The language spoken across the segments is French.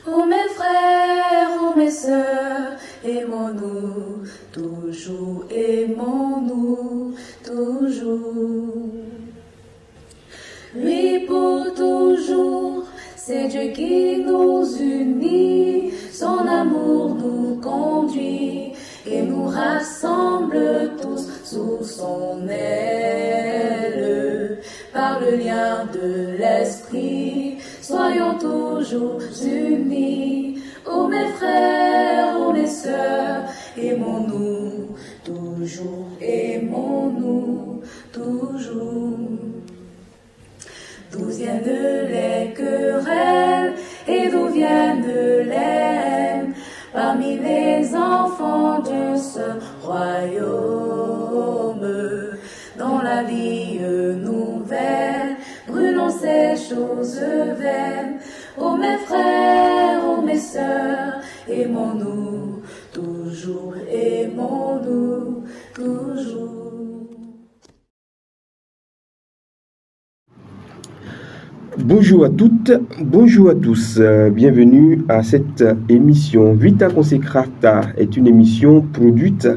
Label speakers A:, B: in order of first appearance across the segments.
A: Oh mes frères, oh mes sœurs, aimons-nous, toujours aimons-nous, toujours. Lui pour toujours, c'est Dieu qui nous unit, son amour nous conduit et nous rassemble tous sous son aile. Par le lien de l'esprit, soyons toujours unis. Oh mes frères, oh mes sœurs, aimons-nous, toujours aimons-nous, toujours. D'où viennent les querelles et d'où viennent les haines parmi les enfants de ce royaume? Dans la vie nouvelle, brûlons ces choses vaines. Oh mes frères, oh mes sœurs, aimons-nous, toujours aimons-nous, toujours.
B: Bonjour à toutes, bonjour à tous, bienvenue à cette émission. Vita Consecrata est une émission produite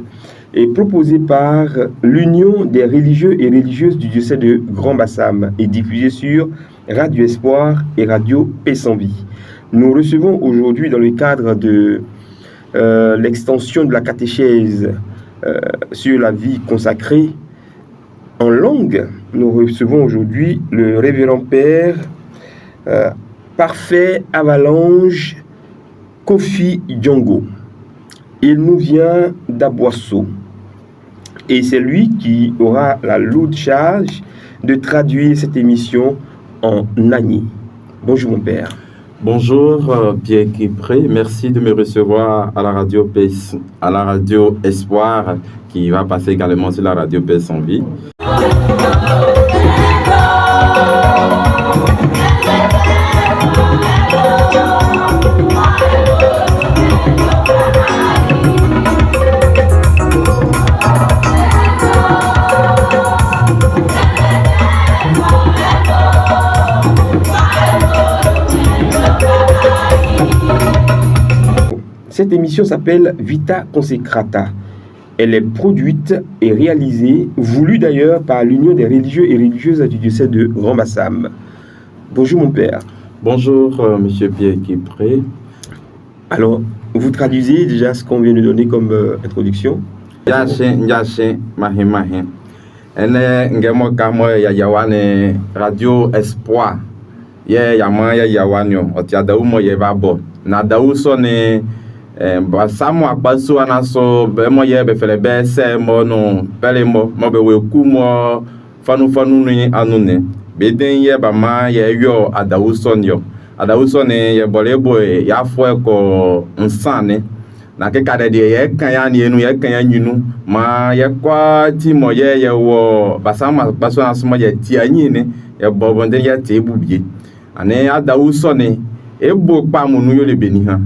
B: et proposée par l'Union des religieux et religieuses du diocèse de Grand-Bassam et diffusée sur Radio Espoir et Radio Paix sans Vie. Nous recevons aujourd'hui dans le cadre de l'extension de la catéchèse sur la vie consacrée en langue, nous recevons aujourd'hui le révérend père Parfait Avalanche Kofi Django. Il nous vient d'Aboisseau et c'est lui qui aura la lourde charge de traduire cette émission en Nani. Bonjour mon père.
C: Bonjour Pierre Kipré, merci de me recevoir à la radio Espoir qui va passer également sur la radio Paix sans Vie.
B: Cette émission s'appelle Vita Consecrata. Elle est produite et réalisée, voulue d'ailleurs par l'Union des religieux et religieuses du diocèse de Grand-Bassam. Bonjour mon père.
C: Bonjour monsieur Pierre Kipré.
B: Alors, vous traduisez déjà ce qu'on vient de donner comme introduction.
C: Radio Espoir. Basamo akpaso anaso be mo ye be fele be se mo no pele mo be we ku mo fanu ni anune be den ye ba ma ye yo adawuson ye bolebo ya fo ko nsane na ke kade de ye kan ya ni enu ye kan ya nyinu ma ye kwa ti mo ye wo basamo akpaso anaso mo ye ti anyi ne ye bobo den ye ti bubie ane adawuson ebo pa mo nu yo le beni ha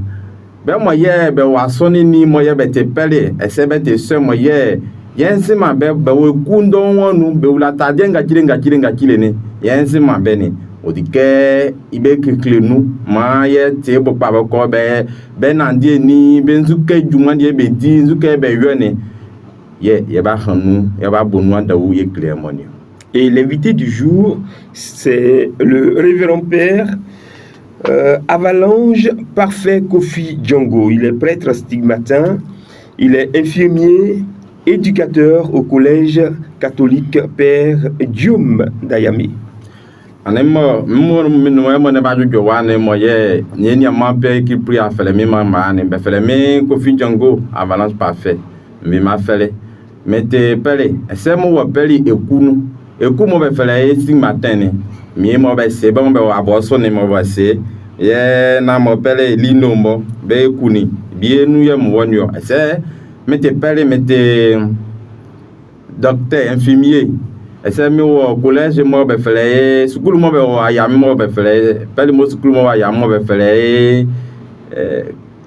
C: be mo ye be wasoni ni mo ye be te pele ese be te se mo ye yensi ma be we kundo wonu be ulata denga chile ne yensi ma be ni odike ibe kiklenu ma ye te bo pa ko be na die ni be nzuke juma die be di nzuke be yone ye ba hanu ye ba bonu anda wu ye clairement.
B: Et l'invité du jour, c'est le révérend père Avalanche Parfait Kofi Django. Il est prêtre stigmatin, il est infirmier, éducateur au collège catholique Père Diom d'Ayamé.
C: Anemo mo ne ba jo wa ne mo ye ni ma pe ki pri afele mi ma ne be fele mi Kofi Django Avalanche Parfait mi ma fele mete pele ese mo wo pele eku mo be fele stigmatin ne mi mo be se ba mo be aboso ne mo ba se ye na mo pele lino mo be kuni bienu ye mo wonyo ese mete pele mete docteur infirmier ese mi wo collège mo be fele school mo be ayam mo be fele pele mo school mo ayam mo be fele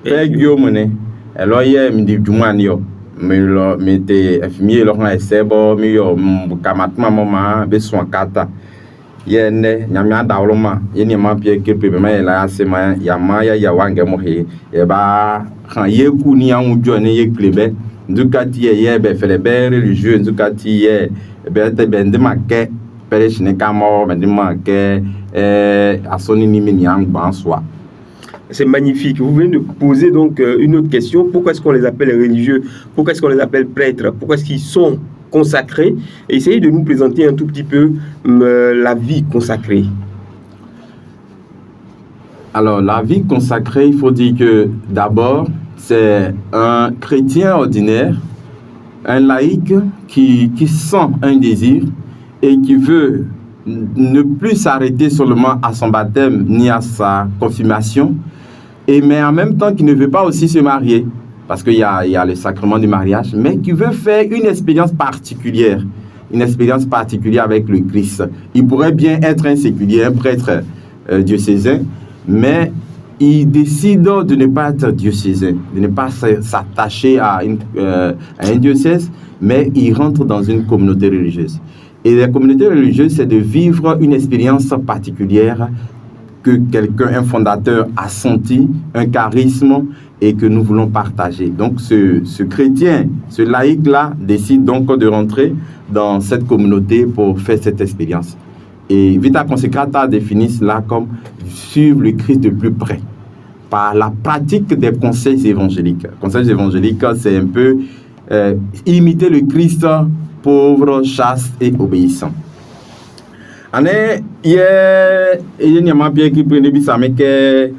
C: regio mo ne elo ye mi di jumani yo mi lo mete infirmier lo na ese bo mi yo kamatma mo ma be son kata yene nyamya dawloma yeni ma pie ke pe ma la sema ya ma ya wange mo he e ba kan ye ku ni an jo ne ye klebe ndukati ye be fele be religieux ndukati ye be te be ndima ke pere shine kamo be ndima ke asoni ni mi an gban soi.
B: C'est magnifique. Vous venez de poser donc une autre question. Pourquoi est-ce qu'on les appelle religieux? Pourquoi est-ce qu'on les appelle prêtres? Pourquoi est-ce qu'ils sont consacrés? Et essayez de nous présenter un tout petit peu la vie consacrée.
C: Alors, la vie consacrée, il faut dire que d'abord, c'est un chrétien ordinaire, un laïc qui sent un désir et qui veut ne plus s'arrêter seulement à son baptême ni à sa confirmation, mais en même temps qui ne veut pas aussi se marier, parce qu'il y a le sacrement du mariage, mais qui veut faire une expérience particulière avec le Christ. Il pourrait bien être un séculier, un prêtre diocésain, mais il décide de ne pas être diocésain, de ne pas s'attacher à un diocèse, mais il rentre dans une communauté religieuse. Et la communauté religieuse, c'est de vivre une expérience particulière que quelqu'un, un fondateur, a senti, un charisme, et que nous voulons partager. Donc, ce chrétien, ce laïc-là, décide donc de rentrer dans cette communauté pour faire cette expérience. Et Vita Consecrata définit cela comme suivre le Christ de plus près, par la pratique des conseils évangéliques. Conseils évangéliques, c'est un peu imiter le Christ pauvre, chaste et obéissant. Ane ye nyama bien qui prend bisa meke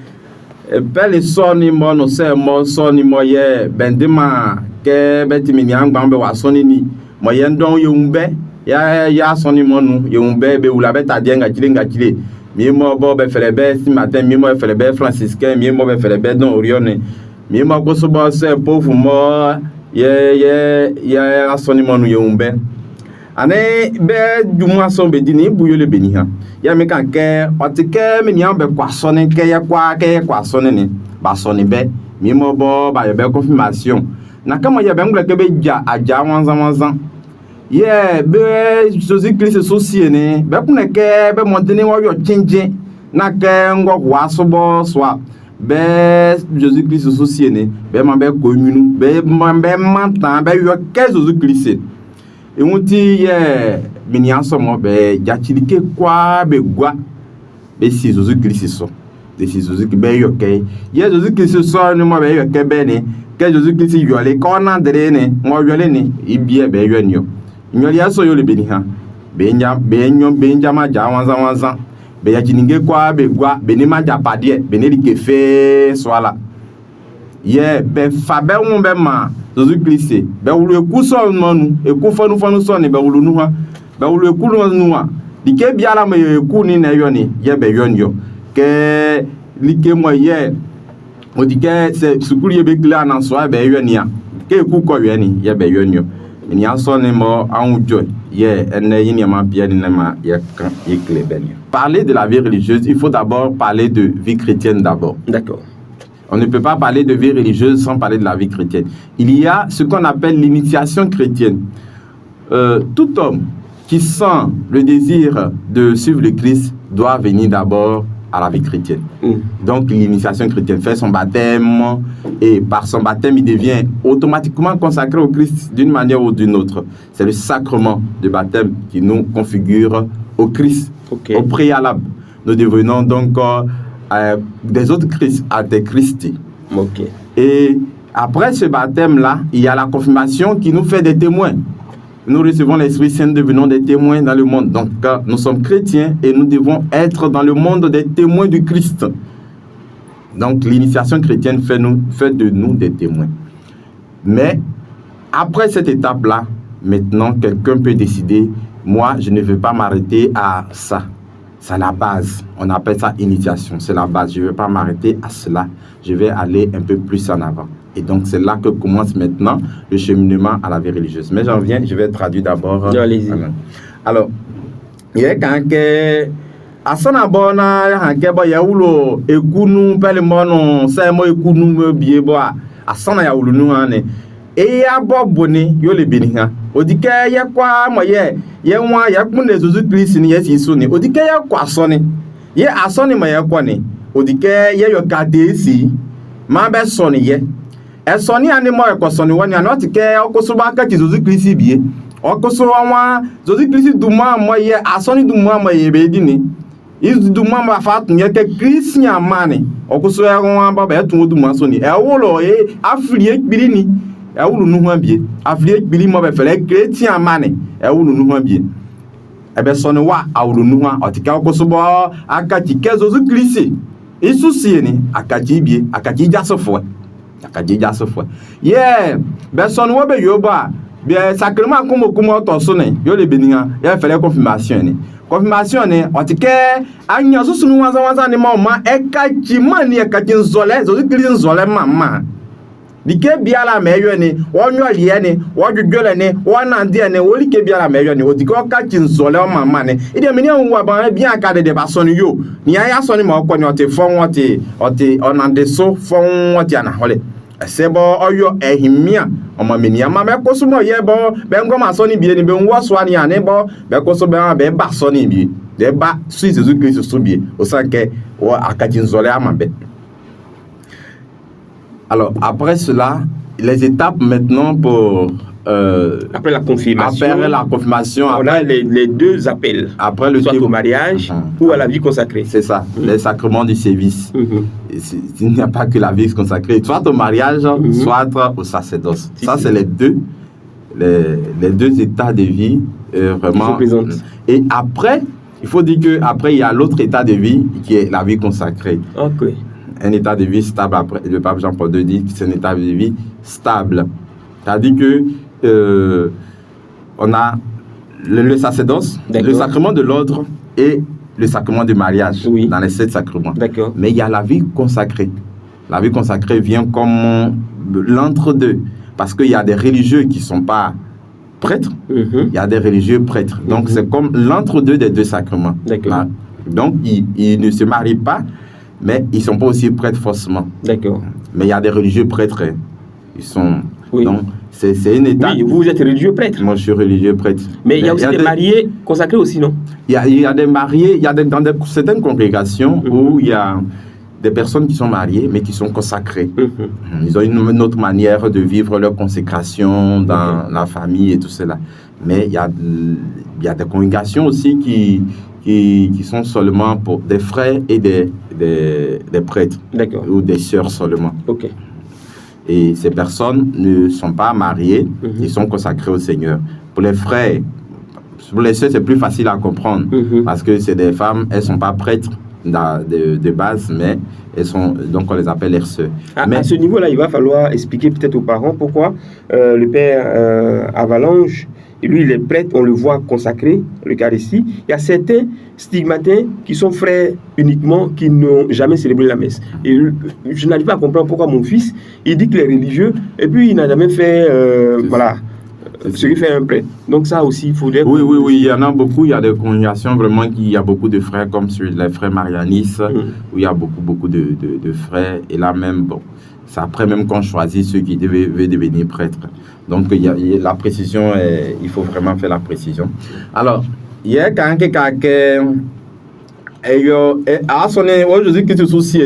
C: pele soni mo no se mo soni mo ye bendema ke betimi nyangba be wa soni ni mo ye ndon ye umbe ya soni mo nu ye umbe be ula beta die ngachile mi mo bo be fele be si matin mi mo fele be franciscain mi mo be fele be don orione mi mo go so bo se pauvre mo ye asoni mo nu ye umbe ane be juma so be dini buyo le beniha ya me kan ke otike me niam be kwasone ke ya kwa sone ni ba sone be mi mo bo ba ye be confirmation na kama ye be ngula ke be ja aja wanzan ye be Jésus Christ sosie ni be kuna ke be montene wo yo chinjin na ke ngo wa so bo so be Jésus Christ sosie ni be ma be commune be mantan be yo ke Jésus Christ et on dit minianso mo be jachilike kwa be gwa be si Jésus Christ so de si Jésus ki be yo ke ye Jésus Christ so ni mo be yo ke be ni ke Jésus Christ yo le ko na dere ni mo yo le ni ibie be yo ni yo le aso yo le be ni ha be njama ja wanzan be jachilinge kwa be gwa be ni ma japade be ni ke fe so ala ye be fa be won be ma Jésus Christ be wulu eku so manu eku fanu so ni be wulu nu ha be wulu eku nu ha dike biara me eku ni na yo ni ye be yo nyo ke like mo ye odike se sukuru ye be kla na so be yo ni a ke eku ko yo ni ye be yo nyo ni aso ni mo anwo ye ene yin ma bia ni na ma ye kan ye kle be ni. Parler de la vie religieuse, il faut d'abord parler de vie chrétienne d'abord.
B: D'accord.
C: On ne peut pas parler de vie religieuse sans parler de la vie chrétienne. Il y a ce qu'on appelle l'initiation chrétienne. Tout homme qui sent le désir de suivre le Christ doit venir d'abord à la vie chrétienne. Donc l'initiation chrétienne fait son baptême et par son baptême il devient automatiquement consacré au Christ d'une manière ou d'une autre. C'est le sacrement de baptême qui nous configure au Christ, au préalable. Nous devenons donc des autres Christ à des Christi. Et après ce baptême-là, il y a la confirmation qui nous fait des témoins. Nous recevons l'Esprit Saint, devenons des témoins dans le monde. Donc, nous sommes chrétiens et nous devons être dans le monde des témoins du Christ. Donc, l'initiation chrétienne fait de nous des témoins. Mais, après cette étape-là, maintenant, quelqu'un peut décider, moi, je ne veux pas m'arrêter à ça. C'est la base. On appelle ça initiation. C'est la base. Je ne vais pas m'arrêter à cela. Je vais aller un peu plus en avant. Et donc, c'est là que commence maintenant le cheminement à la vie religieuse. Mais j'en viens, je vais traduire d'abord.
B: Allez-y.
C: Alors, il y a quand asana bona hanke ba yawulo ekunu pele mono sai mo ekunu biye bo asana yawulu nu ane e ya bobone yo le beniha odike ye kwa mo ye nwa ya kpu na Jesu Christ ni yesi so ni odike ye kwa asoni ye asoni ma ye kwa ni odike ye yo kadesi ma be so ni ye esoni ani mo e ko so ni woni ani otike okoso ba ka ti Jesu Christ bie okoso wa Jesu Christ duma mo ye asoni duma mo ye be di ni is duma ma fa tun ye ke Christian mani okoso ya wa ba be tun duma so ni e wo e afri ekpiri ni e wulu nu ho bie afri ekpiri mo be fele Christian mani e wulu nu ho bie e be so ni wa awulu nu ho otike okoso bo aka ti ke Jesu Christ isu sie ni akaji bie akaji jasofo yeah be so ni wo be yo ba be sacrement kumo to so ni yo le beniga ya fele confirmation ni otike anya susu nu wanza ni ma ekaji mani ekaji nzole zo Christ nzole mama dike biala meyo ni wonyo lie ni wodwodwole ni wonande ni wolike biala meyo ni odike okaji nzole mama ni ide meni anwa ba bia aka de ba so ni yo ni ya so ni ma okọ ni ote fon ote onande so fon ote ana hole sebo oyo ehimia omameni ama me koso mo ye bo be ngoma so ni bie ni be nwo so ani ane bo be koso be ba so ni bie de ba su Jesu Christ so bie o sanke o akaji nzole amabe. Alors, après cela, les étapes maintenant pour...
B: après la confirmation.
C: Après la confirmation.
B: On a les deux appels.
C: Après le
B: soit au mariage ou à la vie consacrée.
C: C'est ça, les sacrements du service. Il n'y a pas que la vie consacrée, soit au mariage, soit au sacerdoce. Ça, c'est les deux états de vie vraiment. Et après, il faut dire qu'après, il y a l'autre état de vie qui est la vie consacrée.
B: Ok.
C: Un état de vie stable, après le pape Jean-Paul II dit que c'est un état de vie stable. C'est-à-dire que on a le sacerdoce, le sacrement de l'ordre et le sacrement du mariage dans les 7 sacrements. Mais il y a la vie consacrée. La vie consacrée vient comme l'entre-deux. Parce qu'il y a des religieux qui ne sont pas prêtres, il y a des religieux prêtres. Donc c'est comme l'entre-deux des deux sacrements. Donc ils ne se marient pas, mais ils ne sont pas aussi prêtres forcément. Mais il y a des religieux prêtres. Ils sont... Donc, c'est une étape.
B: Oui, vous êtes religieux prêtre.
C: Moi, je suis religieux prêtre.
B: Mais il y a aussi des mariés consacrés aussi, non?
C: Il y a des mariés, dans certaines congrégations où il y a des personnes qui sont mariées, mais qui sont consacrées. Ils ont une autre manière de vivre leur consécration dans la famille et tout cela. Mais il y a des congrégations aussi qui sont seulement pour des frères et des prêtres. Ou des sœurs seulement. Et ces personnes ne sont pas mariées, ils sont consacrés au Seigneur. Pour les frères, pour les sœurs, c'est plus facile à comprendre, parce que c'est des femmes, elles ne sont pas prêtres de base, mais elles sont, donc on les appelle leurs sœurs.
B: À ce niveau-là, il va falloir expliquer peut-être aux parents pourquoi le père Avalanche, lui, il est prêtre, on le voit consacré, l'Eucharistie. Il y a certains stigmatins qui sont frères uniquement, qui n'ont jamais célébré la messe. Et je n'arrive pas à comprendre pourquoi mon fils, il dit qu'il est religieux, et puis il n'a jamais fait, ce qui fait un prêtre. Donc ça aussi, il faudrait...
C: Oui, il y en a beaucoup. Il y a des congrégations vraiment il y a beaucoup de frères, comme sur les frères marianistes, où il y a beaucoup de frères. Et là même, bon, c'est après même qu'on choisit ceux qui veulent devenir prêtres. Donc, il y a la précision, il faut vraiment faire la précision. Alors, il y a quelqu'un qui a son aujourd'hui qui se soucie,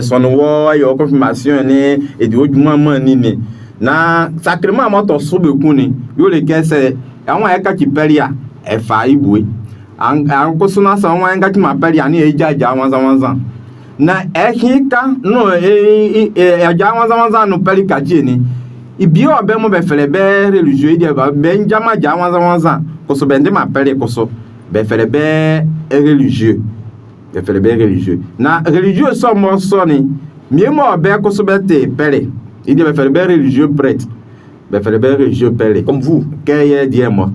C: son confirmation, et du haut du moment, na sacrement moi ton soube kuni yo le kese awon eka ki peria e fa ibwe an ko suna sa won eka ki ma peria ni ejaja wanza na ehika no eja wanza no peli kaji ni ibi obe mo be fele be religieux ide ba be njama ja wanza ko so be ndi ma peli ko so be fele be religieux na religieux so mo so ni mi mo be ko so be te peli. Il dit, faire des religieux prêtres. Faire des religieux pères.
B: Comme vous.
C: Qu'est-ce que dis-moi?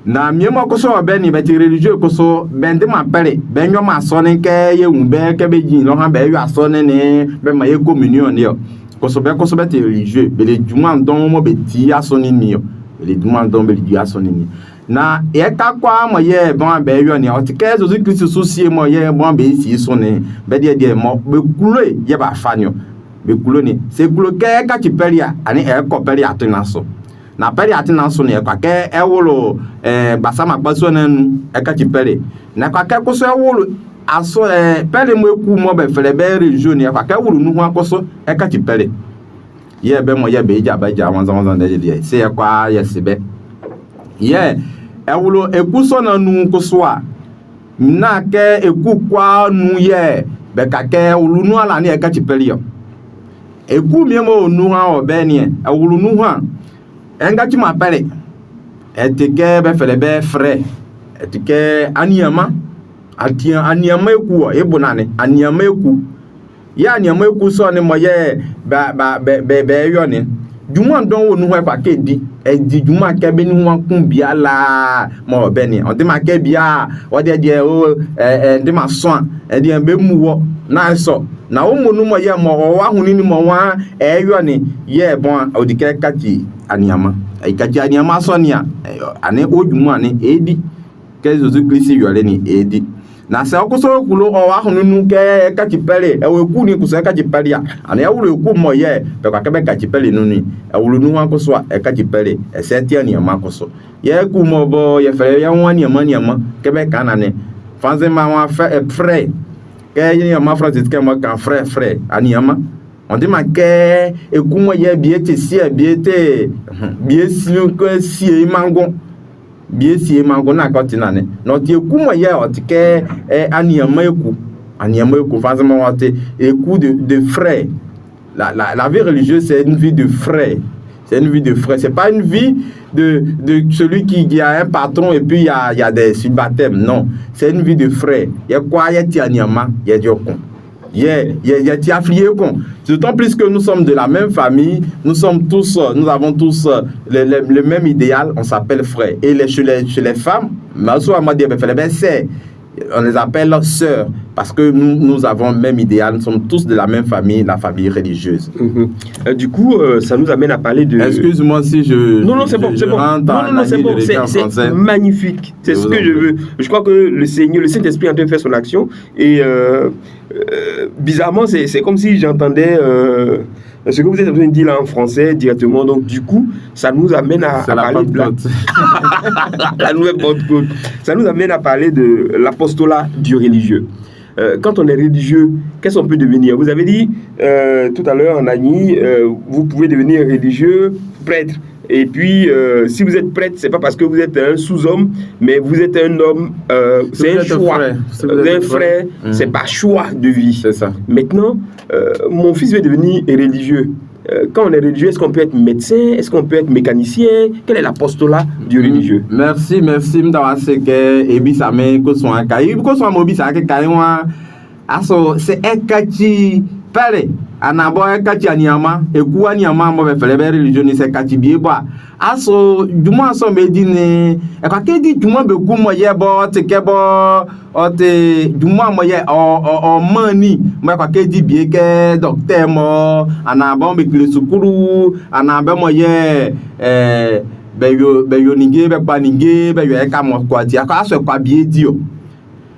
C: Na mieux moi que ça ben il religieux que ça ben de ma père ben yo ma sonne que ye un ben que be jin lo han ben yo asonne ne ben ma ye communion ne que ça ben religieux ben les dumans don mo be ti asonne ni les dumans don be di asonne ni na e ka kwa mo ye bon ben yo ne o ti que Jésus Christ souci mo ye bon be si sonne ben de mo be kulo ye ba fanyo be kuloni se kuloke ka chipelia ani e ko peli atinaso na peli atinaso ne kwa ke e wolo basama gbaso nanu e ka chipele na kwa ke koso e wolo aso peli mo eku mo be fele be region e kwa ke wolo nu ho akoso e ka chipele ye be mo ye be ja ba ja wanzan de de se e kwa ye sebe ye e wolo ekuso nanu koso a na ke eku kwa nu ye be ka ke wolo nu ala ne e ka chipele yo eku mi mo nu ha obeni e wolo nu ha enga ti ma pele etike be fele be frère etike aniama atia aniama eku ebonane aniama eku ya aniama eku so ni mo ye be yo ni juma don wo nu ha kwa kedi di juma ke be ni wan kun bia la mo obeni on ti ma ke bia o de o de ma so de be mu wo na so na wo mu nu mo ye mo wa hu ni mo wa yo ni ye bon odike kachi aniama kachi aniama so ni ane ojuma ni edi ke Jésus Christ yo le ni edi na se okoso kulo o wa hu nu ke kachi pele e we ku ni ku se kachi pele ya ane e wulu ku mo ye pe kwa ke be kachi pele nu ni e wulu nu wa koso e kachi pele e se ti aniama koso ye ku mo bo ye fe ya wan aniama ke be kanane fanze ma wa frère que y a ma Francis que moi quand frère aniama on dit ma que et comment y a bien te si bien te bien si que si mango na continane non ti comment y a que aniama eku forcément on te eku de frère la vie religieuse c'est une vie de frère. C'est une vie de frère. C'est pas une vie de celui qui a un patron et puis il y a des subbaptêmes. Non. C'est une vie de frère. Il y a quoi? Il y a Tianiama, il y a Diokon. Il y a Tiafliekon. D'autant plus que nous sommes de la même famille. Nous avons tous le même idéal. On s'appelle frère. Et chez les femmes, on les appelle sœurs parce que nous avons le même idéal, nous sommes tous de la même famille, la famille religieuse.
B: Du coup, ça nous amène à parler de...
C: Excuse-moi si je...
B: Non, c'est bon, c'est bon. Non, c'est bon, c'est magnifique. C'est ce que je veux. Je crois que le Seigneur, le Saint-Esprit est en train de faire son action et bizarrement, c'est comme si j'entendais... ce que vous êtes en train de dire là en français directement, donc du coup, ça nous amène à parler de la nouvelle Pentecôte. Ça nous amène à parler de l'apostolat du religieux. Quand on est religieux, qu'est-ce qu'on peut devenir? Vous avez dit tout à l'heure en Agni, vous pouvez devenir religieux, prêtre. Et puis, si vous êtes prêtre, c'est pas parce que vous êtes un sous-homme, mais vous êtes un homme, c'est un choix. Vous êtes un frère, c'est par choix de vie.
C: C'est ça.
B: Maintenant, mon fils veut devenir religieux. Quand on est religieux, est-ce qu'on peut être médecin? Est-ce qu'on peut être mécanicien? Quel est l'apostolat du religieux?
C: Merci. M'dawaseke ebisame ko so akai ko so mo bisa ke kaiwa aso se ekachi pare anabo ekachi aniama eku aniama mo be fele be religieux ni se kachi bieba aso juma so medine e ka ke di juma be ku mo ye bo te ke bo o te juma mo ye o mani mo ka ke di bie ke docteur mo anabo be kile sukuru anabe mo ye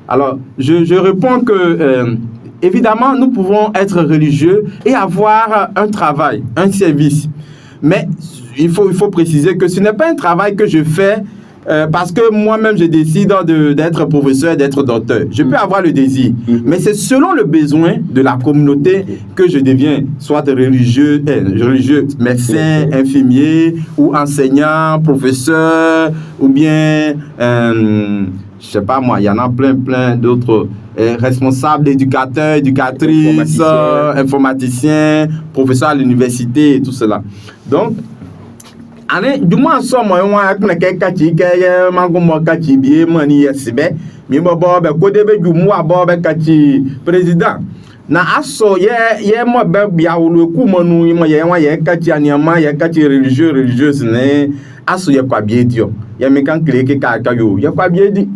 C: alors je réponds que évidemment nous pouvons être religieux et avoir un travail, un service, mais il faut préciser que ce n'est pas un travail que je fais parce que moi-même je décide d'être professeur, d'être docteur. Je peux avoir le désir, mais c'est selon le besoin de la communauté que je deviens soit religieux, médecin, infirmier ou enseignant, professeur ou bien je sais pas moi, il y en a plein d'autres responsables, éducateurs, éducatrices, informaticiens, professeurs à l'université et tout cela. Donc ane duma so mo won akna ke kachi ke mango mo kachi bie mani yesibe mi bo be ko de be jumu abo be kachi président na aso ye mo be bia wo ku mo nu mo ye wan ye kachi aniama ye kachi religieuse ne aso ye kwa bie dio ye me kan kleke ka yo ye kwa bie di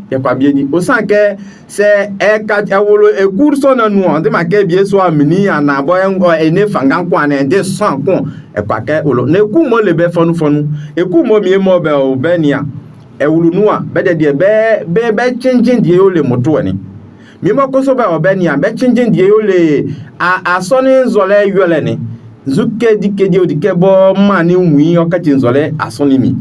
C: o san ke se kachi awolo kurso na nu on de ma ke bie so amini anabo ene fangan kwa na de san kon e kwa ke olo na ku mo le be fonu e ku mo mi mo be obenia e wulu nuwa be de be chenchen die o le moto ani mi mo ko so ba obeni a be chinjin die o le a so ni nzole yole ni zuke dike die odike bo ma ni nwi o ka chi nzole aso ni mi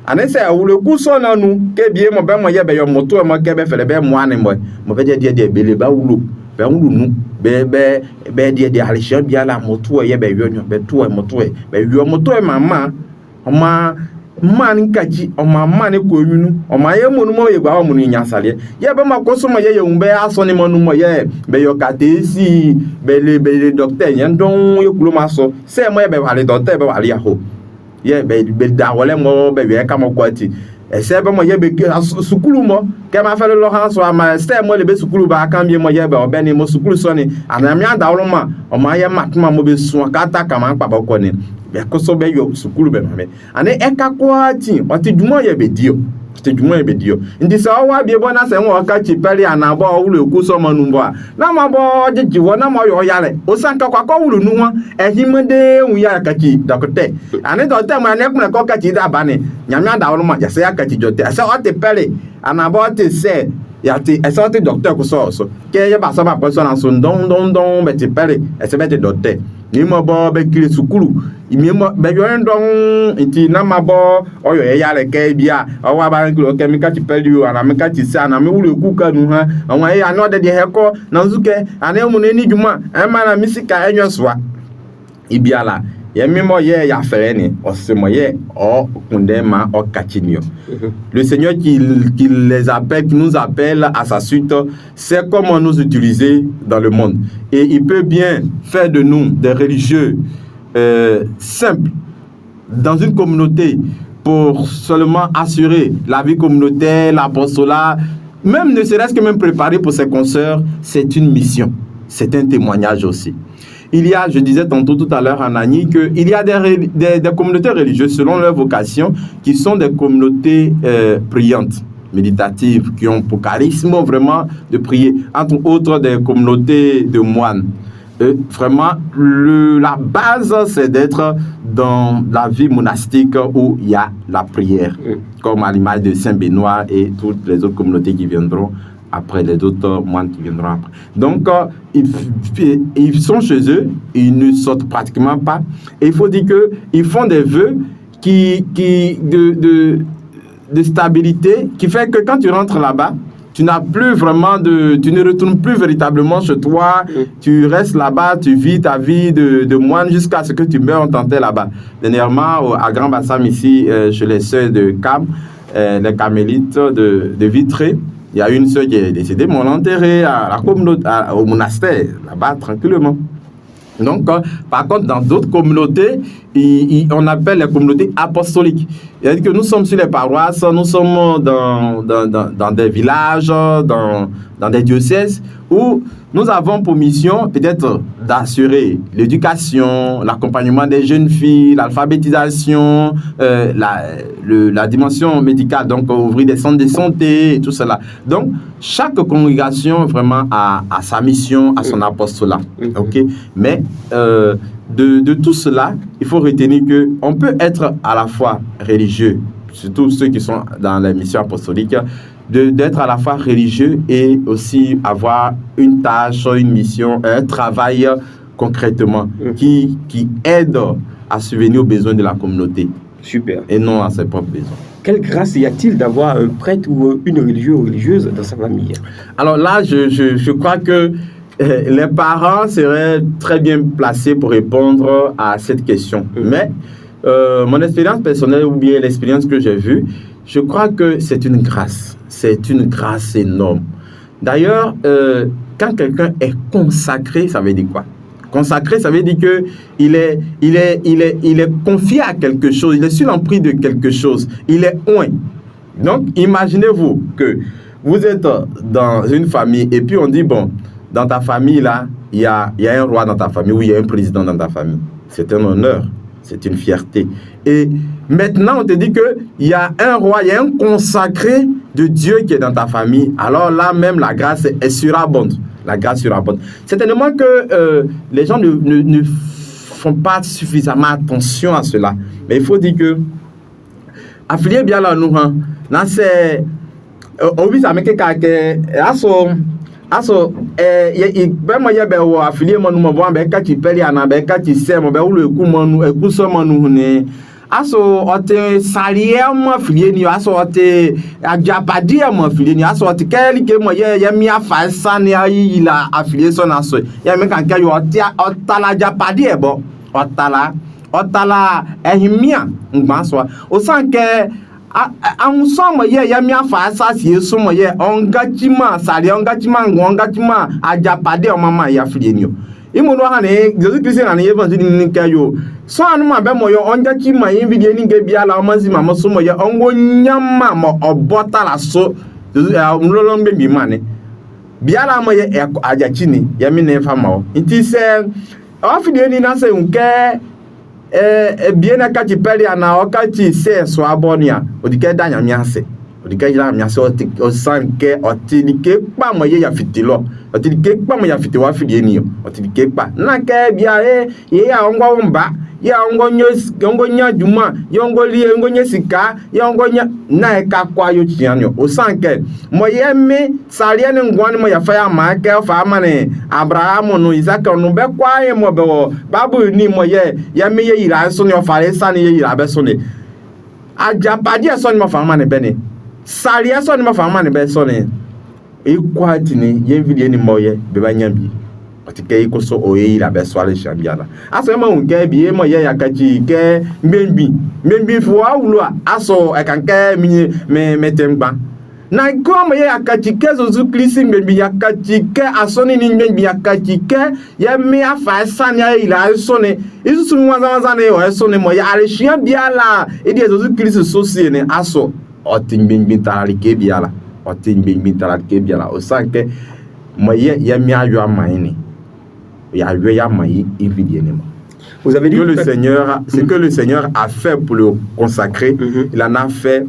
C: anese awulo ku so na nu ke bie mo be mo ye be yo moto mo ke be fele be mo ani mo be die be le ba wulo be wulu nu be die alisha bia la moto ye be yo be to moto be yo moto mama oma man kaji oma man ko yunu oma ye monu mo ye gba mo ni nyasale ye be ma ko so mo ye umbe aso ni mo nu mo ye be yo katesi be le docteur yen don ye kulo ma so se mo ye be wale docteur be wale aho ye be da wole mo be ye ka mo kwati ese be mo ye be sukulu mo ke ma fele lo han so ama se mo le be sukulu ba kan bi mo ye be obeni mo sukulu so ni anami ada wolo ma o ma ye matuma mo be sun akata kama pa ba ko ni be ko so be yo sukulu be mame ane eka kwati oti dumo ye be dio ndi sa wa bi bo na se won ka chi peli anabo wulu ku so mo numbo a na ma bo jijiwo na mo yo yale o san ka kwa ko wulu nu won ehimede wu ya ka chi dokote ane dokote ma ne kun ko ka chi da ba ni nyamya da wolu ma ya se ya ka chi jote asa o te peli anabo te se ya te asa o te docteur ku so ke ye ba so ba person na so don be te peli ese be te docteur ni mo bo be kire sukulu imi mo be yo ndon nti na ma bo oyo ye yale ke bia o wa ba nglo ke mi ka ti peli o ana mi ka ti sa na mi wulu ku ka nu ha awon ye ano de heko na nzuke ana mu ne ni djuma e ma na misika enyo soa ibiala ye mi mo ye ya fere ni o se mo ye o kunde ma o kachinio le Seigneur qui les appelle, qui nous appelle à sa suite, c'est comment nous utiliser dans le monde. Et il peut bien faire de nous des religieux simples dans une communauté pour seulement assurer la vie communautaire, l'apostolat, même ne serait-ce que même préparer pour ses consoeurs, c'est une mission, c'est un témoignage aussi. Il y a, je disais tantôt tout à l'heure en Annie, qu'il y a des communautés religieuses selon leur vocation qui sont des communautés priantes, méditatives, qui ont pour charisme vraiment de prier, entre autres des communautés de moines. Vraiment, la base, c'est d'être dans la vie monastique où il y a la prière, comme à l'image de Saint-Benoît et toutes les autres communautés qui viendront après, les autres moines qui viendront après. Donc, ils sont chez eux, ils ne sortent pratiquement pas. Et il faut dire qu'ils font des vœux de stabilité, qui fait que quand tu rentres là-bas, tu n'as plus vraiment tu ne retournes plus véritablement chez toi, tu restes là-bas, tu vis ta vie de moine jusqu'à ce que tu meurs en tenté là-bas. Dernièrement, à Grand Bassam, ici, chez les sœurs de Cam, les carmélites de Vitré, il y a une sœur qui est décédée, mais on l'a enterrée au monastère, là-bas, tranquillement. Donc, par contre, dans d'autres communautés, on appelle les communautés apostoliques. C'est-à-dire que nous sommes sur les paroisses, nous sommes dans des villages, dans des diocèses, où nous avons pour mission peut-être d'assurer l'éducation, l'accompagnement des jeunes filles, l'alphabétisation, la dimension médicale, donc ouvrir des centres de santé et tout cela. Donc, chaque congrégation vraiment a sa mission, a son apostolat. Okay? Mais de tout cela, il faut retenir qu'on peut être à la fois religieux, surtout ceux qui sont dans les missions apostoliques, d'être à la fois religieux et aussi avoir une tâche, une mission, un travail concrètement qui aide à subvenir aux besoins de la communauté.
B: Super.
C: Et non à ses propres besoins.
B: Quelle grâce y a-t-il d'avoir un prêtre ou une religieux ou religieuse dans sa famille?
C: Alors là, je crois que les parents seraient très bien placés pour répondre à cette question. Mais mon expérience personnelle ou bien l'expérience que j'ai vue, je crois que c'est une grâce. C'est une grâce énorme. D'ailleurs, quand quelqu'un est consacré, ça veut dire quoi? Consacré, ça veut dire qu'il est confié à quelque chose, il est sur l'emprise de quelque chose, il est oint. Donc, imaginez-vous que vous êtes dans une famille et puis on dit, bon, dans ta famille, là, il y a un roi dans ta famille ou il y a un président dans ta famille. C'est un honneur, c'est une fierté. Et maintenant, on te dit qu'il y a un roi, il y a un consacré de Dieu qui est dans ta famille. Alors là, même la grâce est surabonde. La grâce surabonde. Certainement que les gens ne font pas suffisamment attention à cela. Mais il faut dire que affilié bien là, nous, là, c'est. On vit avec quelqu'un qui aso bema ye be wo afilie manu mo bo be ka chi peli ana be ka chi se mo be wo eku manu eku so manu ne aso ote salie mo afilie ni aso ote ajapadi mo afilie ni aso ote keli ke mo ye mi afa sane ayi la afilie so na so ye me kan ke yo otala ajapadi ebo otala ehimia ngba so o san ke ansomo ye mi afa asasi somo ye ongachima sari ongachima ngongachima ajapade o mama ya filienio imono ha ne Jesus Christ na ye vanzi ni kayo so anu ma be mo yo ongachima yin video ni ge bia la o manzi ma somo ye ongo nyama mo obota la so mlolo mbe bi mane bia la mo ye ajachini ye mi ne fa ma o nti se o filieni na se nke bien akati peli ana okati se so abonia odike danya miase odike jira miase o sanke otilike pa mo ye ya fitilo otilike pa mo ya fitiwa filieni otilike pa na ke bia ye ya ongo mba ya ongo nya juma ya ongo li ongo nya sika ya ongo nya na ka kwa yo chianyo o sanke mo ye mi salie ne ngwani mo ya fa ya ma ke fa ma ne Abraham no Isaac no be kwa ye mo be wo babu ni mo ye ya mi ye ira so ne o fa le sa ne ye ira be so ne ajapadi so ne mo fa ma ne be ne salie so ne mo fa ma ne be so ne equality ni ye video ni mo ye be ba nya bi otike ikoso oye la be so ale chambiala aso ma unke bi mo ye yakachi ke mbembi fu awulu aso e kan ke mi metemba na ko mo ye yakachi ke zozu klisi mbembi yakachi ke asoni ni mbembi yakachi ke ye mi afa sanya ila sone isu mwanza ne o sone mo ya ale chambiala e di zozu klisi sosie ne aso otimbembi tarali ke biala otimbembi tarali ke biala o sanke mo ye mi ayo amaini. Vous
B: avez dit
C: que le Seigneur, ce que le Seigneur a fait pour le consacrer, il en a fait,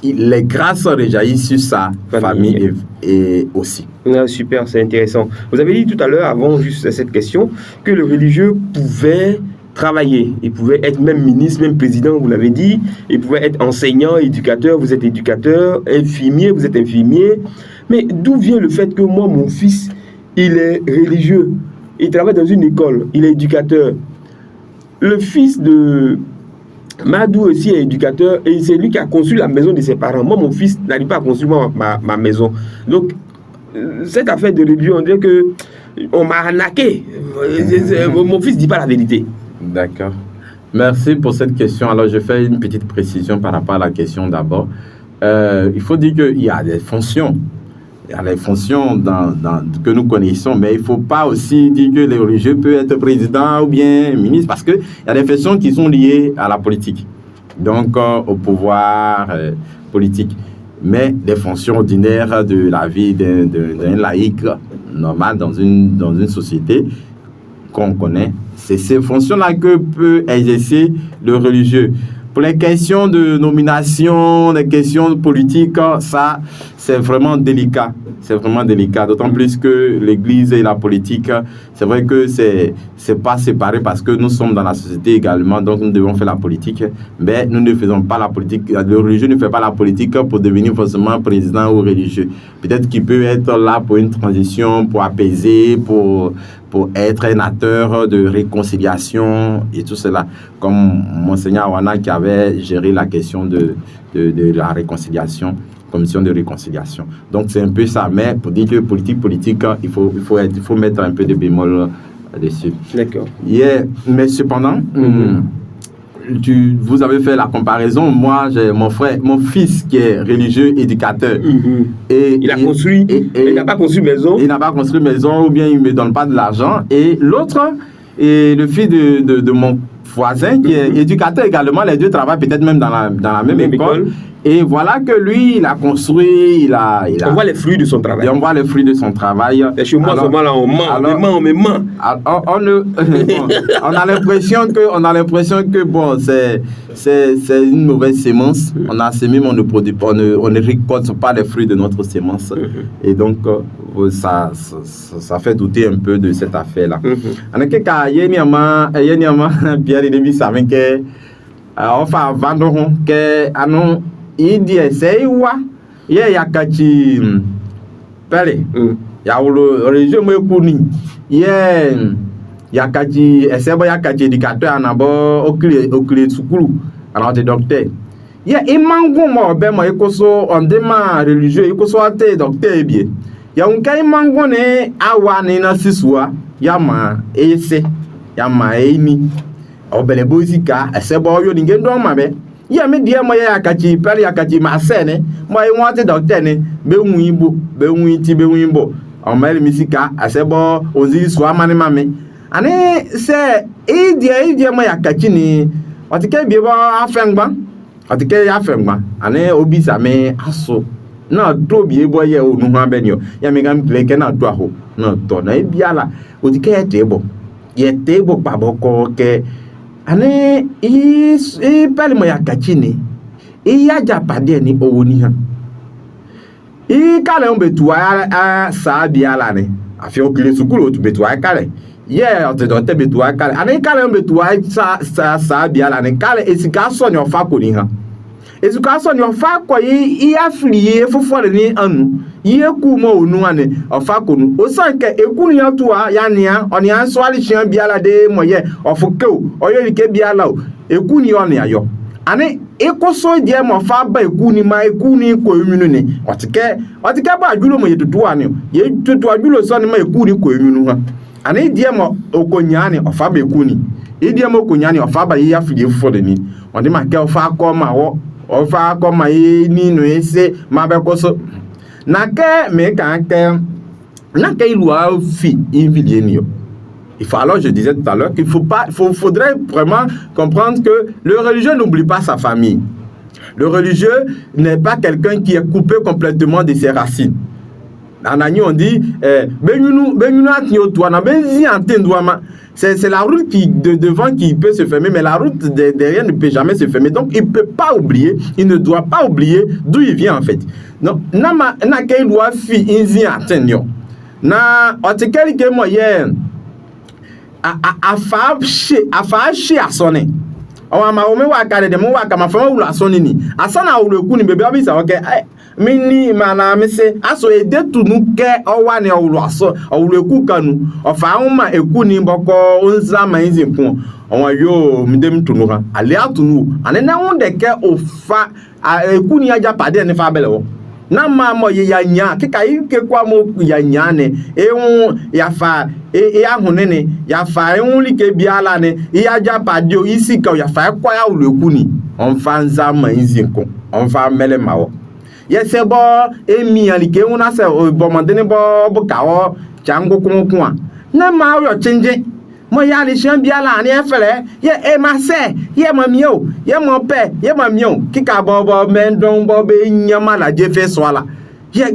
C: les grâces rejaillissent sur sa famille et aussi.
B: Super, c'est intéressant. Vous avez dit tout à l'heure, avant juste cette question, que le religieux pouvait travailler, il pouvait être même ministre, même président, vous l'avez dit, il pouvait être enseignant, éducateur, vous êtes éducateur, infirmier, vous êtes infirmier. Mais d'où vient le fait que moi, mon fils, il est religieux? Il travaille dans une école, il est éducateur. Le fils de Madou aussi est éducateur et c'est lui qui a construit la maison de ses parents. Moi, mon fils n'arrive pas à construire ma maison. Donc, cette affaire de religion, on dirait qu'on m'a arnaqué. Mon fils ne dit pas la vérité.
C: D'accord. Merci pour cette question. Alors, je fais une petite précision par rapport à la question d'abord. Il faut dire qu'il y a des fonctions. Il y a les fonctions que nous connaissons, mais il ne faut pas aussi dire que les religieux peuvent être président ou bien ministre, parce qu'il y a des fonctions qui sont liées à la politique, donc au pouvoir politique. Mais des fonctions ordinaires de la vie d'un laïc normal dans une société qu'on connaît, c'est ces fonctions-là que peut exercer le religieux. Pour les questions de nomination, les questions politiques, ça, c'est vraiment délicat. C'est vraiment délicat, d'autant plus que l'Église et la politique, c'est vrai que c'est pas séparé parce que nous sommes dans la société également, donc nous devons faire la politique, mais nous ne faisons pas la politique. Le religieux ne fait pas la politique pour devenir forcément président ou religieux. Peut-être qu'il peut être là pour une transition, pour apaiser, pour être un acteur de réconciliation et tout cela, comme Monseigneur Awana qui avait géré la question de la réconciliation, commission de réconciliation. Donc c'est un peu ça, mais pour dire que politique, il faut mettre un peu de bémol dessus.
B: D'accord.
C: Yeah, mais cependant, vous avez fait la comparaison. Moi, j'ai mon fils qui est religieux éducateur. Et
B: il a construit, il n'a pas construit maison.
C: Il n'a pas construit maison ou bien il ne me donne pas de l'argent. Et l'autre, le fils de mon voisin qui est éducateur également, les deux travaillent peut-être même dans la même école. Et voilà que lui, il a construit,
B: on voit les fruits de son travail.
C: Et on voit les fruits de son travail.
B: Et chez moi, là, on me ment.
C: On a l'impression que bon, c'est une mauvaise sémence. On a semé, mais on ne produit pas, on ne récolte pas les fruits de notre sémence. Et donc, ça fait douter un peu de cette affaire-là. En quelque cas, Pierre et Demis savent que enfin, vendons que il dit c'est wa ye yakachi pele ya religieux mo ekuni ya kaji esebo ya kaji éducateur anabo okile sukulu alors de docteur imangu mo be mo ikoso ondema religieux ikoso ate docteur bien ya unka imangu ne awa ni na sisua ya ma ese ya ma eni obele bozika esebo yo ningendo ma be ya me die mo ya kaji pali ya kaji ma sene mo e won ate docteur ne be nwimbo be nwimbo o mele misika esebo ozi sua mane mame ane se idie mo ya kaji ni otike bi bo afengba otike ya afengba ane obisa me aso na do bi ebo ye onu ha benyo ya me gam pleke na do aho na to na biala otike ye tebo baboko ke ane pele mo ya kaji ni ya japade ni owoni ha kale on betua sa biala ne afi okile sukulu otu betua kale te dote betua kale ane kale on betua sa biala ne kale esika so nyo fa ko ni ha esika so nyo fa ko afliye fofore ni anu ku mo onu ane ofa ko nu o san ke ekunu ya tuwa ya nia oni an so ali chian biala de moye ofuke oyo like biala o ekunu oni ayo ane ekoso die mo fa ba ekuni ma ekuni ko emunu ni otike ba ajulo mo yetutu ani ye tutu ajulo so ni ma ekuni ko emunu ha ane die mo okonyane ofa ba ekuni die mo okonyane ofa ba ye afide fode ni onde ma ke ofa ko ma ni no ese ma be koso na ke me kan ke na ke ilua fi invilie ni yo. Il faut alors, je disais tout à l'heure, faudrait vraiment comprendre que le religieux n'oublie pas sa famille. Le religieux n'est pas quelqu'un qui est coupé complètement de ses racines. En Agni, on dit, c'est la route de devant qui peut se fermer, mais la route de derrière ne peut jamais se fermer. Donc, il ne peut pas oublier, il ne doit pas oublier d'où il vient en fait. Donc, na ke doit fi inzi atenyo. Na otekeli ke moyen afashi asone o ma o me wa kare de mo wa kama fa wulu asone ni asana wulu eku ni bebe abisa oke mini mana mise aso edetu nu ke o wa ni wulu aso wulu eku kanu o fa ma eku ni boko onza ma inzi fun o yo midem tunu ha ale atunu ane na won de ke o fa eku ni aja pade ni fa bele wo na ma mo ya nya kika ike kwa mo ya nya ne ya fa ahunene ya fa like biala ne ya japade o isika ya fa kwa ya ulueku ni on fa nza ma nzinko on fa mele mawo yese bo emi alike una se bo mandene bo kawo chango kunku a na ma yo chenje mo ya le shan biala ni efele ye ma se ye ma mio ye mo pe ye ma mio kika bo mendon bo be nyama la je fe swala ye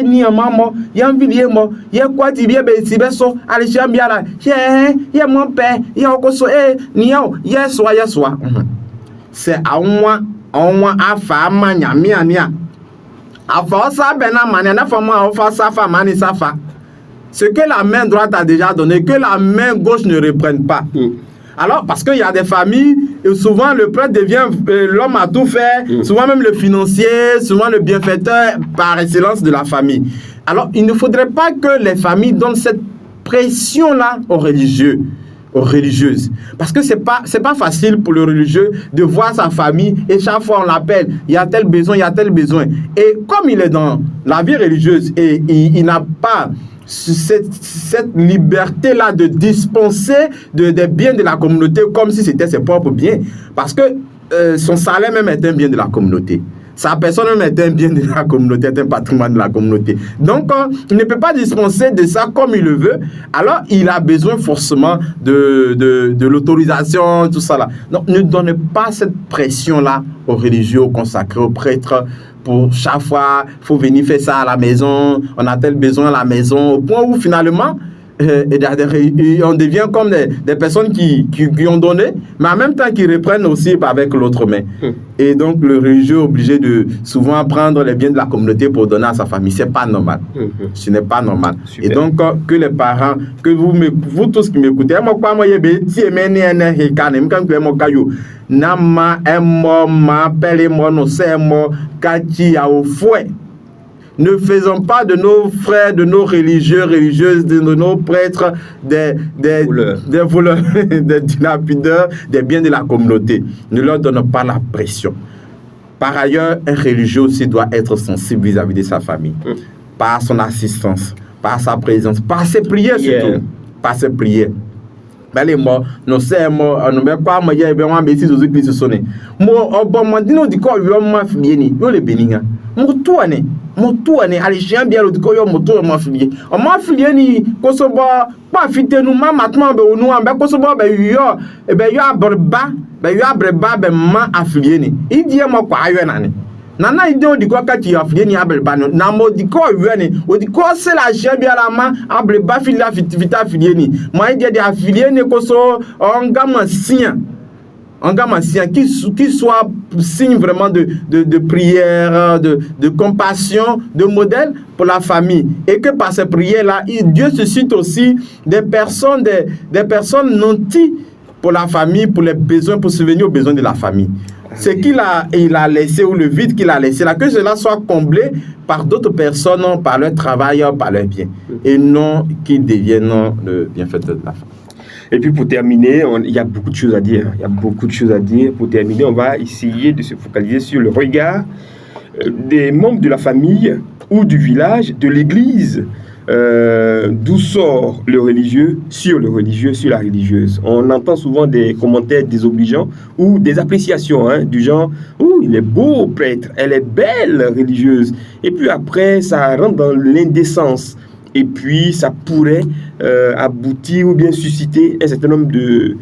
C: ni amamo ye envilie mo ye kwati bi be si be so ale shan biala ye mo pe ye okoso ni ye swa se anwa afa ma nyame ania afa sa be na mane na fa mo afa safa mani safa. Ce que la main droite a déjà donné, que la main gauche ne reprenne pas. Alors, parce qu'il y a des familles, et souvent le prêtre devient l'homme à tout faire, souvent même le financier, souvent le bienfaiteur par excellence de la famille. Alors, il ne faudrait pas que les familles donnent cette pression-là aux religieux, aux religieuses. Parce que c'est pas facile pour le religieux de voir sa famille et chaque fois on l'appelle, il y a tel besoin, il y a tel besoin. Et comme il est dans la vie religieuse et il n'a pas cette liberté-là de dispenser des biens de la communauté comme si c'était ses propres biens. Parce que son salaire même est un bien de la communauté. Sa personne même est un bien de la communauté, est un patrimoine de la communauté. Donc, il ne peut pas dispenser de ça comme il le veut. Alors, il a besoin forcément de l'autorisation, tout ça là. Donc, ne donnez pas cette pression-là aux religieux, aux consacrés, aux prêtres. Pour chaque fois, il faut venir faire ça à la maison, on a tel besoin à la maison, au point où finalement, on devient comme des personnes qui ont donné, mais en même temps qui reprennent aussi avec l'autre main. Et donc le religieux est obligé de souvent prendre les biens de la communauté pour donner à sa famille. Ce n'est pas normal. Ce n'est pas normal. Super. Et donc que les parents, que vous tous qui m'écoutez, Ne faisons pas de nos frères, de nos religieux, religieuses, de nos prêtres des voleurs, des dilapideurs des biens de la communauté. Ne leur donnons pas la pression. Par ailleurs, un religieux aussi doit être sensible vis-à-vis de sa famille, par son assistance, par sa présence, par ses prières surtout, par ses prières. Bale mo no se mo anu be kwa mo ye be wan be si Jésus Christ so ne mo obo mo dino di ko yo ma fie ni yo le beninga mo to ane ali jean bia lo di ko yo mo to ma fie o ma fie ni ko so bo pa fite nu ma matma be onu an be ko so bo be yo abreba be ma afie ni idie mo kwa ayo na ni nana ide o di ko ka ti afie ni abreba no na mo di ko yo ni o di ko se la jean bia la ma abreba fili vita afie ni mo ide de afie ni ko so engamasia qui soit signe vraiment de prière, de compassion, de modèle pour la famille. Et que par ces prières-là, Dieu suscite aussi des personnes nantis pour la famille, pour les besoins, pour subvenir aux besoins de la famille. Ce qu'il a laissé, ou le vide qu'il a laissé là, que cela soit comblé par d'autres personnes, par leur travail, par leur bien, et non qu'ils deviennent le bienfaiteur de la famille.
B: Et puis pour terminer, il y a beaucoup de choses à dire. Pour terminer, on va essayer de se focaliser sur le regard des membres de la famille ou du village, de l'église, d'où sort le religieux, sur la religieuse. On entend souvent des commentaires désobligeants ou des appréciations du genre « Oh, il est beau prêtre, elle est belle religieuse ». Et puis après, ça rentre dans l'indécence. Et puis, ça pourrait aboutir ou bien susciter un certain nombre de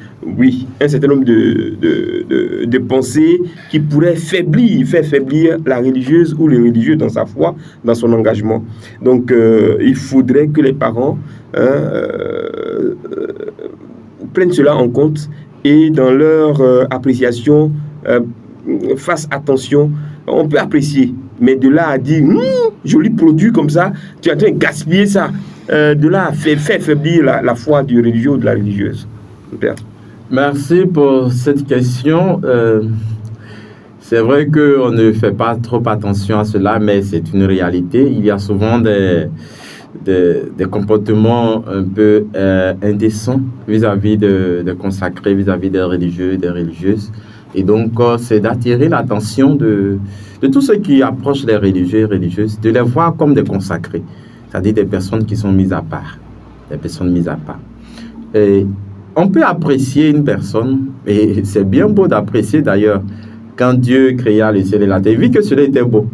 B: pensées qui pourraient faire faiblir la religieuse ou le religieux dans sa foi, dans son engagement. Donc, il faudrait que les parents prennent cela en compte et dans leur appréciation, fassent attention. On peut apprécier, mais de là à dire joli produit comme ça, tu es en train de gaspiller ça. De là à faire faiblir la foi du religieux ou de la religieuse. Père.
C: Merci pour cette question. C'est vrai qu'on ne fait pas trop attention à cela, mais c'est une réalité. Il y a souvent des comportements un peu indécents vis-à-vis de consacrés, vis-à-vis des religieux et des religieuses. Et donc, c'est d'attirer l'attention de tous ceux qui approchent les religieux et religieuses, de les voir comme des consacrés, c'est-à-dire des personnes qui sont mises à part. Et on peut apprécier une personne, et c'est bien beau d'apprécier d'ailleurs, quand Dieu créa le ciel et la terre, il vit que cela était beau.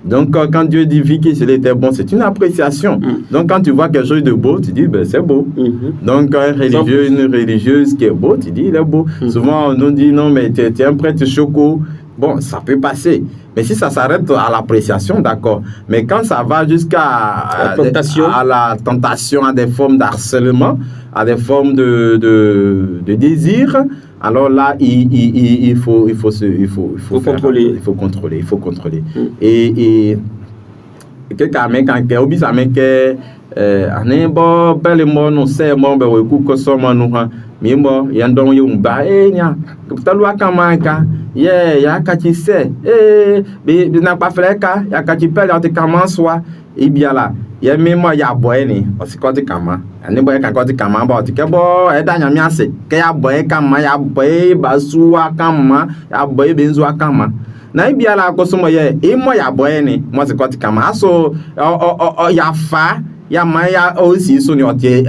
C: Donc, quand Dieu dit que cela était bon, c'est une appréciation. Donc, quand tu vois quelque chose de beau, tu dis, ben, c'est beau. Donc, un religieux, une religieuse qui est beau, tu dis, il est beau. Souvent, on nous dit, non, mais tu es un prêtre choco. Bon, ça peut passer. Mais si ça s'arrête à l'appréciation, d'accord. Mais quand ça va jusqu'à la tentation, à des formes d'harcèlement, à des formes de désir, alors là, il faut contrôler. Il faut contrôler. Et que quand obi ça mais que anembo belle mo no se mo be we ku ko so mo no ha mi mo ya ndon yo mba nya talu aka manka ya ka ti se be na pa freka ya ka ti pele o te kama soa e bia la ya mi mo ya boy ni o si ko ti kama anembo ya ka ko ti kama ba o ti ke bo e da nya mi ase ke ya boy kama ya boy basuwa kama ya boy benzu akama na ibia la ko so mo ye e mo ya boy ni mo si ko ti kama so ya fa ya ma ya o si so ni o te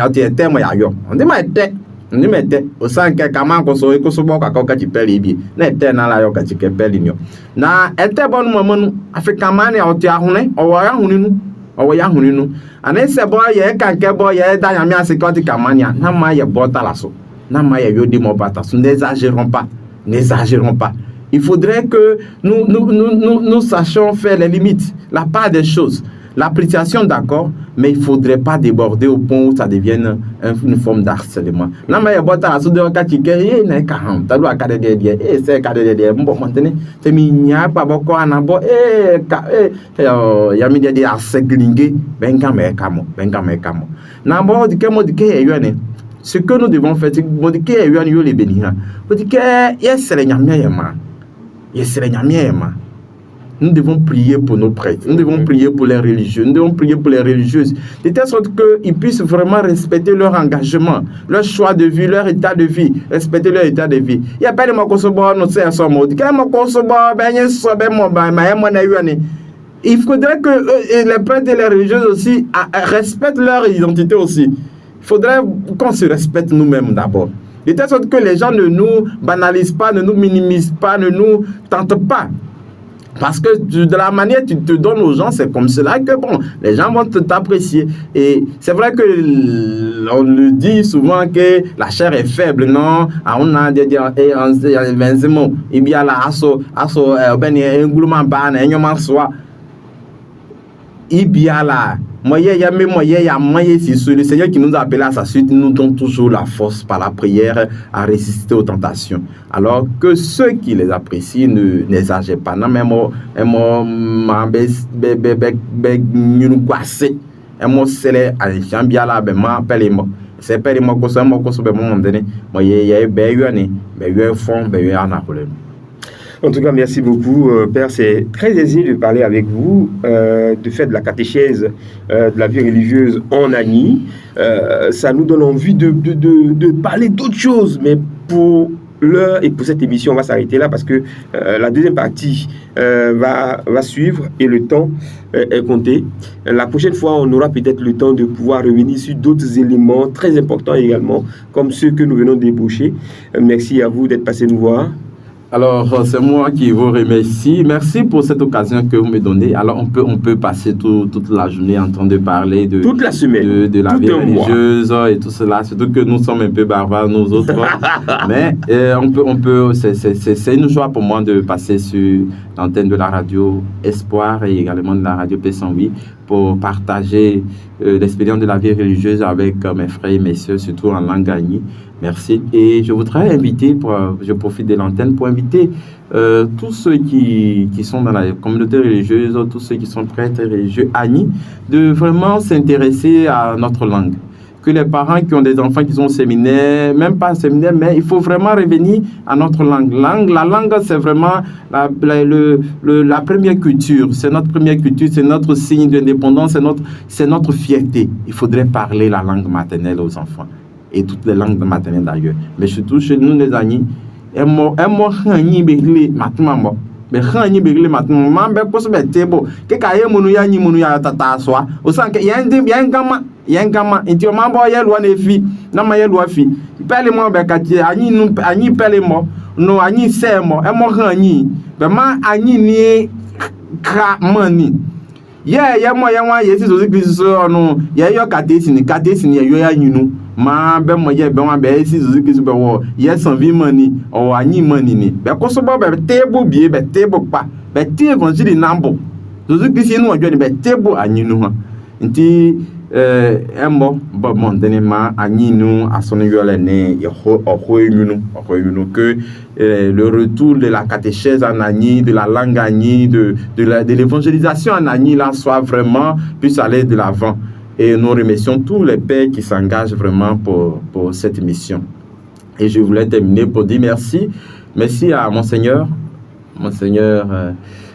C: mo ya yo ndi ma te o san ke kama ko so bo ka ti peli bi na te na la yo ka ti ke peli ni na ete bon mo nu afrika man ya o ti ahune o wa ya huninu ana se bo ye kan ke bo ye da ya mi ase ko ti kama ni na ma ye bo ta la so na ma ye yo di mo bata so n'exagérons pas. Il faudrait que nous sachions faire les limites, la part des choses. L'appréciation, d'accord, mais il ne faudrait pas déborder au point où ça devienne une forme d'harcèlement. Non, mais il y a des gens qui ont dit que c'est un carrément, tu dois garder des dieux, et c'est garder des dieux. Bon, maintenant, c'est mignon, pas beaucoup, on a beau, il y a mis des harcelingés, ben quand même, non, bon, dit que moi, dit que ce que nous devons faire, c'est que il y a les bénir. Dit que yes, c'est les nyamia. nous devons prier pour nos prêtres, nous devons prier pour les religieux, nous devons prier pour les religieuses, de telle sorte qu'ils puissent vraiment respecter leur engagement, leur choix de vie, leur état de vie, respecter leur état de vie. Il n'y a pas de il faudrait que les prêtres et les religieuses aussi respectent leur identité aussi. Il faudrait qu'on se respecte nous-mêmes d'abord. De telle sorte que les gens ne nous banalisent pas, ne nous minimisent pas, ne nous tentent pas. Parce que de la manière que tu te donnes aux gens, c'est comme cela que bon, les gens vont t'apprécier. Et c'est vrai que on le dit souvent que la chair est faible, non? On a des il y a la asso ben engoulement ban Ibiala, le Seigneur qui nous a appelés à sa suite nous donne toujours la force par la prière à résister aux tentations. Alors que ceux qui les apprécient n'exagèrent pas. Non, mais c'est pas les mots que ça
B: En tout cas, merci beaucoup, Père. C'est très aisé de parler avec vous, de faire de la catéchèse de la vie religieuse en Agni. Ça nous donne envie de parler d'autres choses, mais pour l'heure et pour cette émission, on va s'arrêter là parce que la deuxième partie va suivre et le temps est compté. La prochaine fois, on aura peut-être le temps de pouvoir revenir sur d'autres éléments très importants également, comme ceux que nous venons d'ébaucher. Merci à vous d'être passé nous voir.
C: Alors, c'est moi qui vous remercie. Merci pour cette occasion que vous me donnez. Alors, on peut passer toute la journée en train de parler de
B: toute la semaine,
C: de la vie religieuse et tout cela. Surtout que nous sommes un peu barbares, nous autres. Mais on peut. C'est une joie pour moi de passer sur l'antenne de la radio Espoir et également de la radio P108 pour partager l'expérience de la vie religieuse avec mes frères et mes sœurs, surtout en langue agni. Merci. Et je voudrais inviter, je profite de l'antenne pour inviter tous ceux qui sont dans la communauté religieuse, tous ceux qui sont prêtres religieux agni, de vraiment s'intéresser à notre langue. Que les parents qui ont des enfants qui sont au séminaire, même pas au séminaire, mais il faut vraiment revenir à notre langue. La langue, c'est vraiment la première culture. C'est notre première culture, c'est notre signe d'indépendance, c'est notre fierté. Il faudrait parler la langue maternelle aux enfants. Et toutes les langues maternelles d'ailleurs. Mais surtout chez nous, les amis, be khani be gele matun ma be ko be tebo ke ka ye munu ya tata soa o san ke yengama inti o ma bo ye lo na fi na ma ye lo fi pele mo be ka ti anyi pele mo no anyi se mo e mo khani be ma anyi ni kra mani ye mo ye wa ye si so Kristo no ye yo katesi ni ye yo ya nyinu ma be mo ye be wa be si so Kristo be wo ye san vi mani o anyi mani ni be ko so bo be table bie be table pa be ti evangeli nambo so Kristo no ojo ni be table anyinu ha nti embo bo mondene ma anyinu asonu yo le ne ye ho nyinu que le retour de la catéchèse en agni, de la langue agni, de l'évangélisation en agni là soit vraiment puisse aller de l'avant. Et nous remercions tous les pères qui s'engagent vraiment pour cette mission. Et je voulais terminer pour dire merci à Monseigneur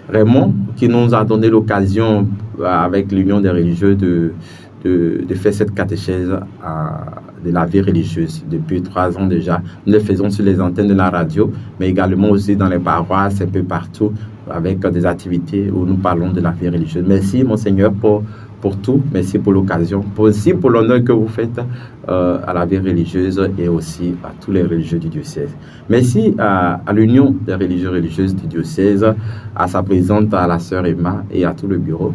C: Raymond qui nous a donné l'occasion avec l'Union des religieux de faire cette catéchèse de la vie religieuse depuis 3 ans déjà. Nous le faisons sur les antennes de la radio, mais également aussi dans les paroisses, un peu partout, avec des activités où nous parlons de la vie religieuse. Merci, Monseigneur, pour tout. Merci pour l'occasion. Aussi pour l'honneur que vous faites à la vie religieuse et aussi à tous les religieux du diocèse. Merci à l'Union des religieuses du diocèse, à sa présidente, à la sœur Emma et à tout le bureau.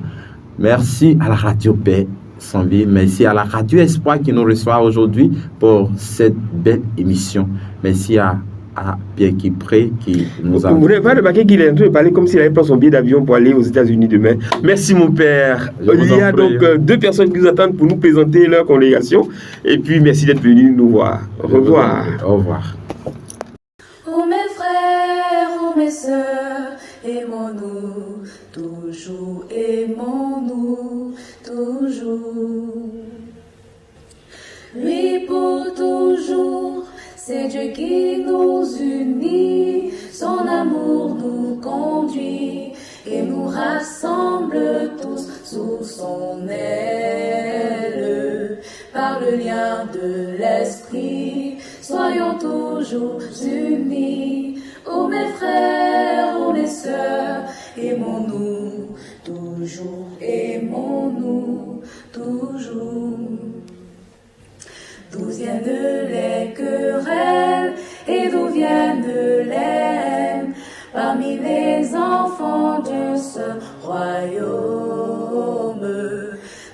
C: Merci à la radio Paix sans vie. Merci à la radio Espoir qui nous reçoit aujourd'hui pour cette belle émission. Merci à Pierre Kipré qui nous a...
B: Vous voulez pas remarquer qu'il est en train de parler comme s'il avait pris son billet d'avion pour aller aux États-Unis demain. Merci mon père. Il y a donc 2 personnes qui nous attendent pour nous présenter leur congrégation. Et puis merci d'être venu nous voir. Au revoir.
C: Au revoir.
A: Oh mes frères, oh mes sœurs, aimons-nous, toujours aimons-nous, toujours. Lui pour toujours, c'est Dieu qui nous unit, son amour nous conduit, et nous rassemble tous sous son aile. Par le lien de l'esprit, soyons toujours unis. Oh mes frères, oh mes sœurs, aimons-nous toujours, aimons-nous toujours. D'où viennent les querelles et d'où viennent les haines parmi les enfants de ce royaume?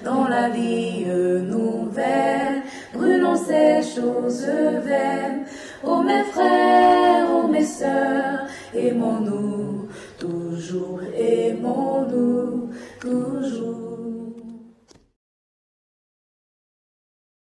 A: Dans la vie nouvelle, brûlons ces choses vaines. Oh mes frères, oh mes sœurs, aimons-nous toujours, aimons-nous toujours.